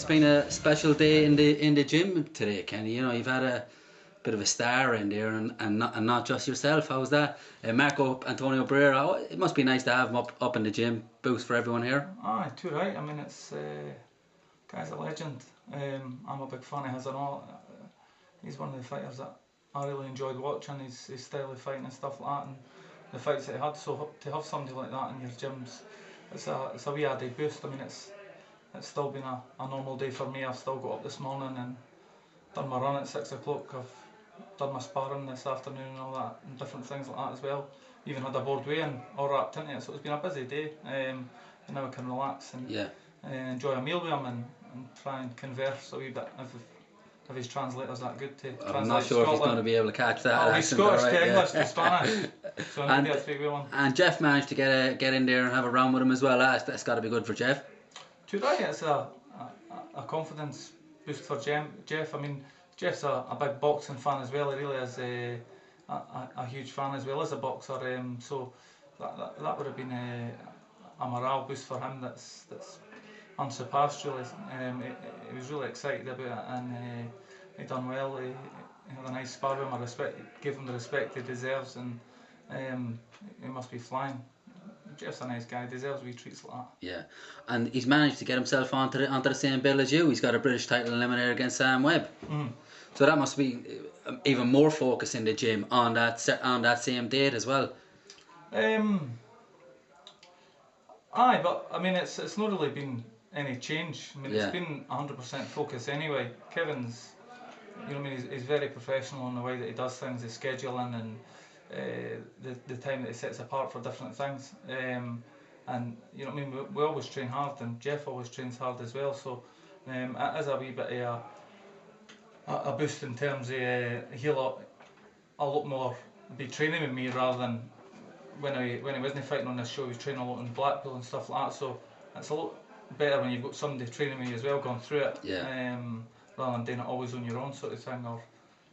It's been a special day in the gym today, Kenny. You know, you've had a bit of a star in there, and not just yourself. How's that? Marco Antonio Barrera. It must be nice to have him up in the gym. Boost for everyone here. Aye, too right. I mean, it's guy's a legend. I'm a big fan of his and all. He's one of the fighters that I really enjoyed watching. His style of fighting and stuff like that, and the fights that he had. So to have somebody like that in your gyms, it's a wee added boost. I mean, it's still been a normal day for me. I've still got up this morning and done my run at 6 o'clock. I've done my sparring this afternoon and all that, and different things like that as well. Even had a board weigh-in all wrapped into it, so it's been a busy day. And now I can relax and enjoy a meal with him and try and converse a wee bit if his translator's that good to translate. I'm not sure if he's going to be able to catch that. Oh, he's Scottish to English to Spanish, so I'm going to do a 3-way one. And Jeff managed to get in there and have a round with him as well. That's got to be good for Jeff. Too right, it's a confidence boost for Jeff. I mean, Jeff's a big boxing fan as well. He really is a huge fan as well as a boxer. So that would have been a morale boost for him that's unsurpassed really. He was really excited about it, and he done well. He had a nice spar with him. Gave him the respect he deserves, and he must be flying. Jeff's a nice guy, deserves wee treats like that. Yeah, and he's managed to get himself onto the same bill as you. He's got a British title eliminator against Sam Webb. So that must be even more focus in the gym on that same date as well. Aye, but I mean it's not really been any change. I mean it's been 100% focus anyway. Kevin's, you know, I mean he's very professional in the way that he does things, his scheduling and the time that he sets apart for different things. And you know what I mean, we always train hard, and Jeff always trains hard as well. So it is a wee bit of a boost in terms of he'll a lot more be training with me rather than when he wasn't fighting on this show. He was training a lot in Blackpool and stuff like that. So it's a lot better when you've got somebody training with you as well, going through it, rather than doing it always on your own sort of thing, or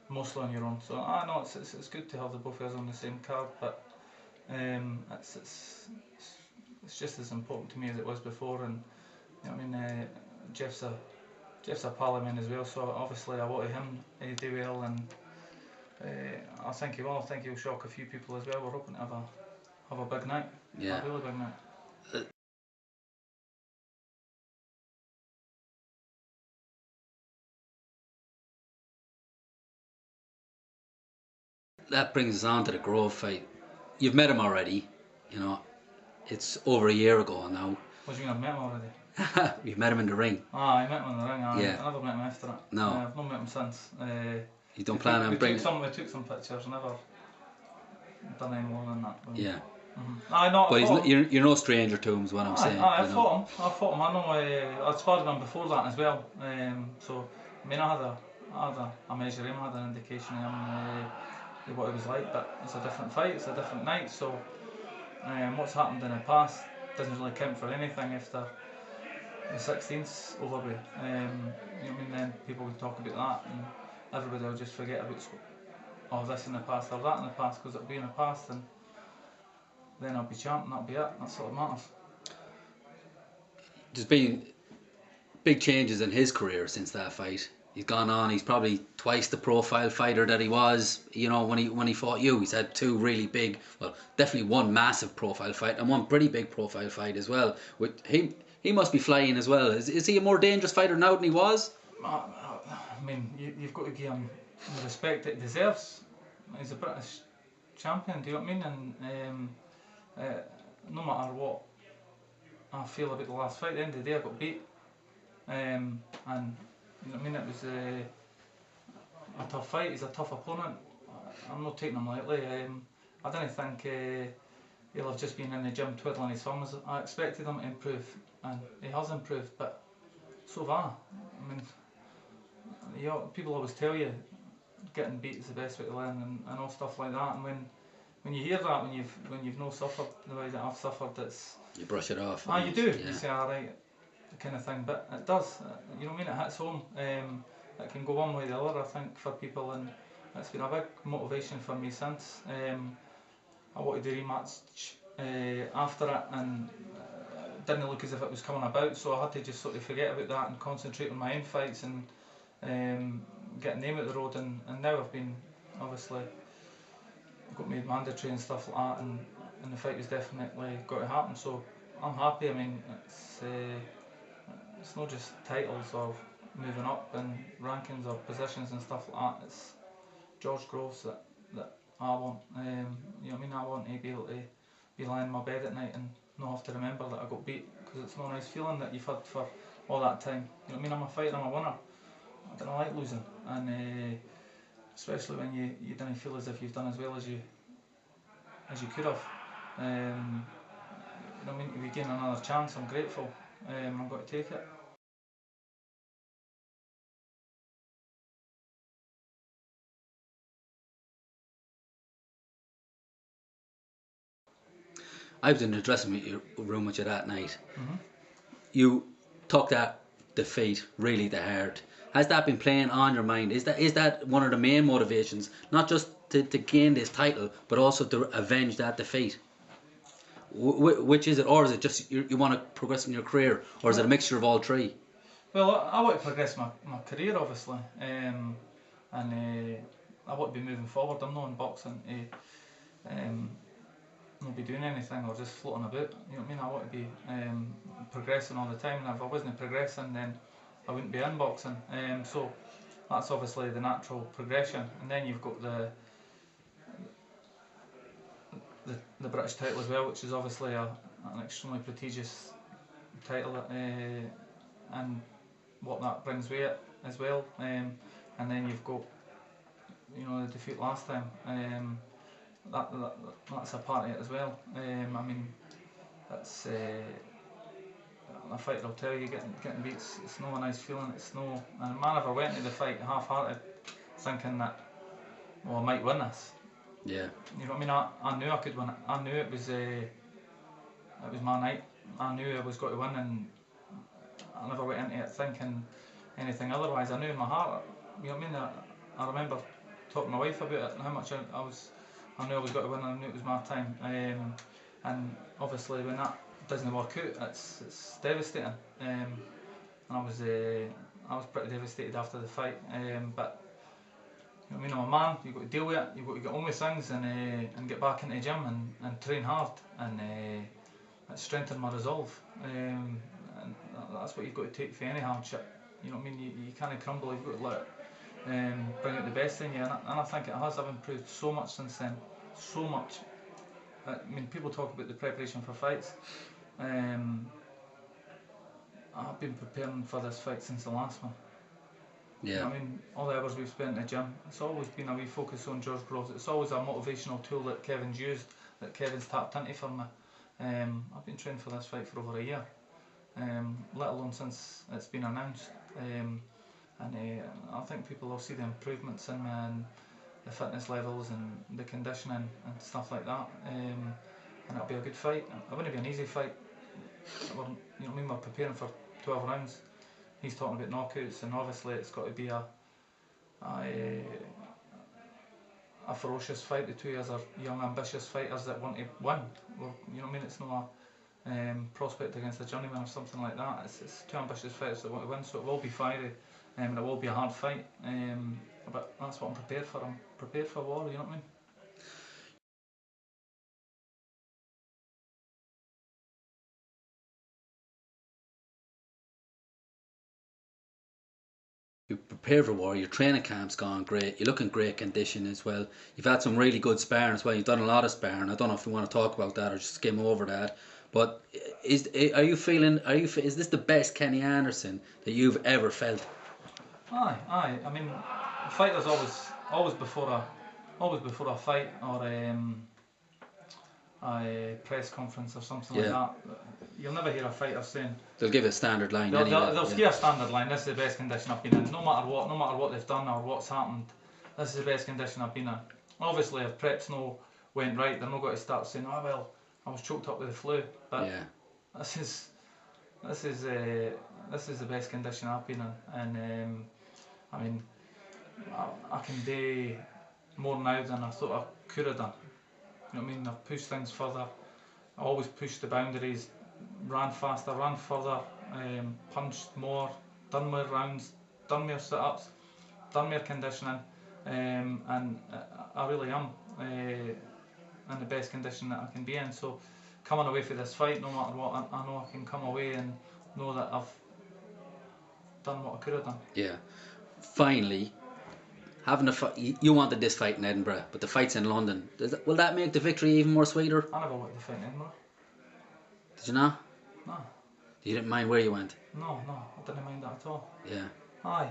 mostly on your own. So I know it's good to have the both of us on the same card, but it's just as important to me as it was before. And you know what I mean, Jeff's a pal of mine as well, so obviously I want him to do well, and I think he will. I think he'll shock a few people as well. We're hoping to have a big night, a really big night. That brings us on to the Grove fight. You've met him already, you know. It's over a year ago now. What do you mean I've met him already? You've met him in the ring. I met him in the ring. I never met him after it. No. I've not met him since. You don't plan on bringing... We took some pictures, never done any more than that. Yeah. But you're no stranger to him is what I'm saying. I fought him. I know I'd sparred him before that as well. So I mean I had a measure of him, I had an indication of him, what he was like, but it's a different fight, it's a different night, so what's happened in the past doesn't really count for anything after the 16th's over with. You know what I mean, then people will talk about that and everybody will just forget about this in the past or that in the past, because it'll be in the past, and then I'll be champ and that'll be it. That's all that matters. There's been big changes in his career since that fight. He's gone on. He's probably twice the profile fighter that he was, you know, when he fought you. He's had two really big, well, definitely one massive profile fight and one pretty big profile fight as well. He must be flying as well. Is he a more dangerous fighter now than he was? I mean, you've got to give him the respect that he deserves. He's a British champion. Do you know what I mean? And no matter what I feel about the last fight, at the end of the day I got beat. And you know what I mean, it was a tough fight. He's a tough opponent. I'm not taking him lightly. I didn't think he'll have just been in the gym twiddling his thumbs. I expected him to improve, and he has improved, but so have I. I mean, people always tell you getting beat is the best way to learn, and all stuff like that. And when you hear that, when you've not suffered the way that I've suffered, it's... You brush it off. You do. Yeah. You say, alright, kind of thing, but it does, you know what I mean, it hits home. It can go one way or the other, I think, for people, and it's been a big motivation for me since. I wanted to rematch after it, and didn't look as if it was coming about, so I had to just sort of forget about that and concentrate on my own fights and get a name out the road. And now I've been obviously got made mandatory and stuff like that, and the fight was definitely got to happen. So I'm happy. I mean, it's not just titles or moving up in rankings or positions and stuff like that. It's George Groves that I want. You know what I mean? I want to be able to be lying in my bed at night and not have to remember that I got beat, because it's not a nice feeling that you've had for all that time. You know what I mean? I'm a fighter, I'm a winner. I don't like losing, and especially when you don't feel as if you've done as well as you could have. You know what I mean? To be getting another chance, I'm grateful. I'm going to take it. I was in the dressing room with you that night. Mm-hmm. You took that defeat really to heart. Has that been playing on your mind? Is that one of the main motivations, not just to gain this title, but also to avenge that defeat? Which is it, or is it just you want to progress in your career, or is it a mixture of all three? Well, I want to progress my career, obviously, and I want to be moving forward. I'm not in boxing to not be doing anything or just floating about. You know what I mean? I want to be progressing all the time, and if I wasn't progressing, then I wouldn't be in boxing. So that's obviously the natural progression. And then you've got the British title as well, which is obviously an extremely prestigious title, and what that brings with it as well. And then you've got the defeat last time. That's a part of it as well. I mean, that's a fighter will tell you getting beat. It's not a nice feeling. It's no. And man, if I went into the fight half-hearted, thinking that I might win this. Yeah. You know what I mean? I knew I could win it. I knew it was my night. I knew I was going to win, and I never went into it thinking anything otherwise. I knew in my heart. You know what I mean? I remember talking to my wife about it and how much I knew I was going to win, and I knew it was my time. And obviously, when that doesn't work out, it's devastating. And I was pretty devastated after the fight. But you know what I mean, I'm a man. You've got to deal with it. You've got to get on with things and get back into the gym and train hard, and it strengthened my resolve. And that's what you've got to take for any hardship. You know what I mean? You can't crumble. You've got to let it bring out the best in you, and I think it has. I've improved so much since then, so much. I mean, people talk about the preparation for fights. I've been preparing for this fight since the last one. You know Yeah. what I mean? All the hours we've spent in the gym, it's always been a wee focus on George Groves. It's always a motivational tool that Kevin's used, that Kevin's tapped into for me. I've been training for this fight for over a year, let alone since it's been announced. And I think people will see the improvements in me and the fitness levels and the conditioning and stuff like that. And it'll be a good fight. It wouldn't be an easy fight. You know what I mean? We're preparing for 12 rounds. He's talking about knockouts, and obviously it's got to be a, a ferocious fight. The two of us are young, ambitious fighters that want to win. Well, you know what I mean? It's not a prospect against a journeyman or something like that. It's two ambitious fighters that want to win, so it will be fiery, and it will be a hard fight. But that's what I'm prepared for. I'm prepared for war. You know what I mean? You prepare for war. Your training camp's gone great. You look in great condition as well. You've had some really good sparring as well. You've done a lot of sparring. I don't know if you want to talk about that or just skim over that. But are you feeling? Is this the best Kenny Anderson that you've ever felt? Aye. I mean, a fighter's always before a fight or a press conference or something like Yeah. that. You'll never hear a fighter saying They'll give a standard line they'll anyway. give a standard line. This is the best condition I've been in. No matter what they've done or what's happened, this is the best condition I've been in. Obviously, if preps no went right, they're not going to start saying, "Oh well, I was choked up with the flu." But Yeah. this is this is the best condition I've been in, and I mean, I can do more now than I thought I could have done. You know what I mean? I've pushed things further. I always push the boundaries ran faster, ran further, punched more, done more rounds, done more sit-ups, done more conditioning, and I really am in the best condition that I can be in. So coming away for this fight, no matter what, I know I can come away and know that I've done what I could have done. Yeah. Finally, having a fight, you wanted this fight in Edinburgh, but the fight's in London. Will that make the victory even more sweeter? I never wanted to fight in Edinburgh. Did you not? No, You didn't mind where you went? no, I didn't mind that at all. Yeah. Aye,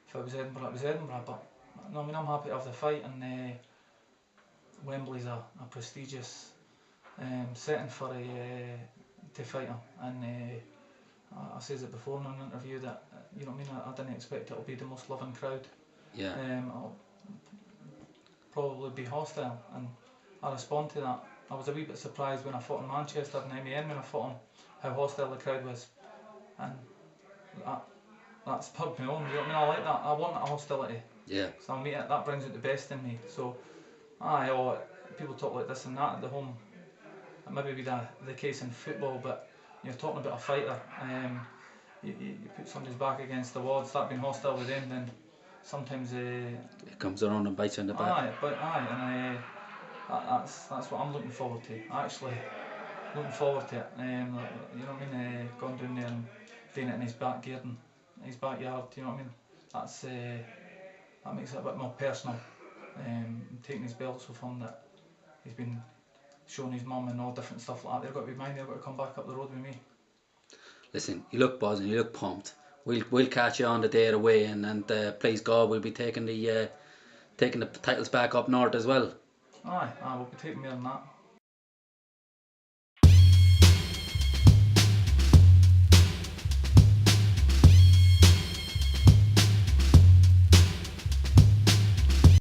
if it was Edinburgh, it was Edinburgh, but no, I mean, I'm happy to have the fight, and Wembley's a prestigious setting for to fight him, and I says it before in an interview that you know what I mean. I didn't expect it will be the most loving crowd. Yeah. It'll probably be hostile, and I respond to that. I was a wee bit surprised when I fought in Manchester in MEN when I fought him, how hostile the crowd was, and that spurred me on. You know what I mean? I like that. I want that hostility. Yeah. So I meet it. That brings out the best in me. So, people talk like this and that at the home. It maybe be the case in football, but you're talking about a fighter. You put somebody's back against the wall, start being hostile with them, then sometimes It comes around and bites you in the back. and that's what I'm looking forward to. Actually, looking forward to it. You know what I mean? Going down there and doing it in his back garden, his backyard. You know what I mean? That's that makes it a bit more personal. Taking his belts with him that he's been showing his mum and all different stuff like that. They've got to be mine. They've got to come back up the road with me. Listen, you look buzzing, you look pumped. We'll catch you on the day of the weigh-in, and please God, we'll be taking the titles back up north as well. Aye, we'll be taking more than that.